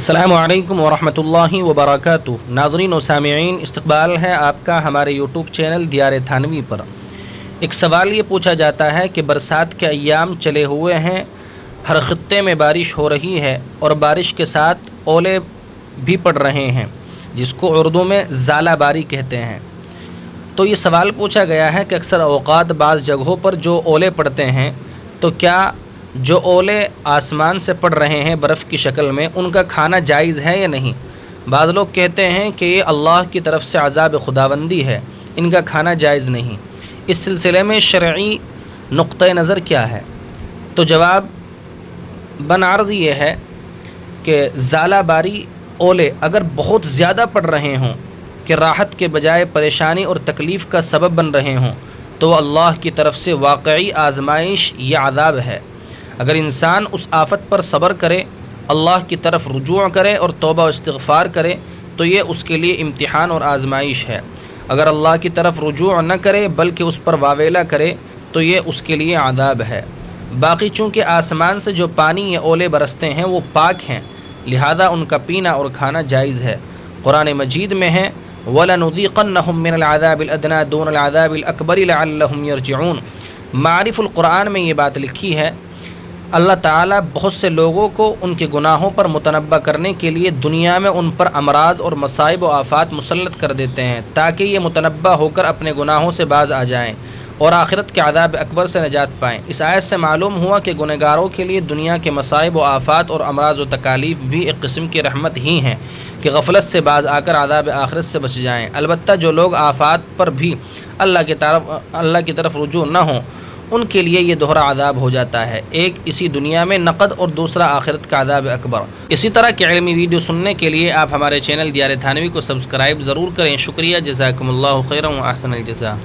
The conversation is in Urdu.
السلام علیکم ورحمۃ اللہ وبرکاتہ۔ ناظرین و سامعین، استقبال ہے آپ کا ہمارے یوٹیوب چینل دیار تھانوی پر۔ ایک سوال یہ پوچھا جاتا ہے کہ برسات کے ایام چلے ہوئے ہیں، ہر خطے میں بارش ہو رہی ہے اور بارش کے ساتھ اولے بھی پڑ رہے ہیں، جس کو اردو میں ژالہ باری کہتے ہیں۔ تو یہ سوال پوچھا گیا ہے کہ اکثر اوقات بعض جگہوں پر جو اولے پڑتے ہیں، تو کیا جو اولے آسمان سے پڑ رہے ہیں برف کی شکل میں، ان کا کھانا جائز ہے یا نہیں؟ بعض لوگ کہتے ہیں کہ یہ اللہ کی طرف سے عذاب خداوندی ہے، ان کا کھانا جائز نہیں۔ اس سلسلے میں شرعی نقطہ نظر کیا ہے؟ تو جواب بنعرض یہ ہے کہ ژالہ باری اولے اگر بہت زیادہ پڑ رہے ہوں کہ راحت کے بجائے پریشانی اور تکلیف کا سبب بن رہے ہوں، تو وہ اللہ کی طرف سے واقعی آزمائش یا عذاب ہے۔ اگر انسان اس آفت پر صبر کرے، اللہ کی طرف رجوع کرے اور توبہ و استغفار کرے، تو یہ اس کے لیے امتحان اور آزمائش ہے۔ اگر اللہ کی طرف رجوع نہ کرے بلکہ اس پر واویلا کرے، تو یہ اس کے لیے عذاب ہے۔ باقی چونکہ آسمان سے جو پانی یا اولے برستے ہیں وہ پاک ہیں، لہذا ان کا پینا اور کھانا جائز ہے۔ قرآن مجید میں ہے وَلَنُذِيقَنَّهُم مِّنَ الْعَذَابِ الْأَدْنَىٰ دُونَ الْعَذَابِ الْأَكْبَرِ لَعَلَّهُمْ يَرْجِعُونَ۔ معارف القرآن میں یہ بات لکھی ہے، اللہ تعالیٰ بہت سے لوگوں کو ان کے گناہوں پر متنبہ کرنے کے لیے دنیا میں ان پر امراض اور مصائب و آفات مسلط کر دیتے ہیں، تاکہ یہ متنبہ ہو کر اپنے گناہوں سے باز آ جائیں اور آخرت کے عذاب اکبر سے نجات پائیں۔ اس آیت سے معلوم ہوا کہ گنہگاروں کے لیے دنیا کے مصائب و آفات اور امراض و تکالیف بھی ایک قسم کی رحمت ہی ہیں کہ غفلت سے باز آ کر عذاب آخرت سے بچ جائیں۔ البتہ جو لوگ آفات پر بھی اللہ کی طرف رجوع نہ ہوں، ان کے لیے یہ دوہرا عذاب ہو جاتا ہے، ایک اسی دنیا میں نقد اور دوسرا آخرت کا عذاب اکبر۔ اسی طرح کے علمی ویڈیو سننے کے لیے آپ ہمارے چینل دیار تھانوی کو سبسکرائب ضرور کریں۔ شکریہ، جزاکم اللہ خیرا و احسن الجزاء۔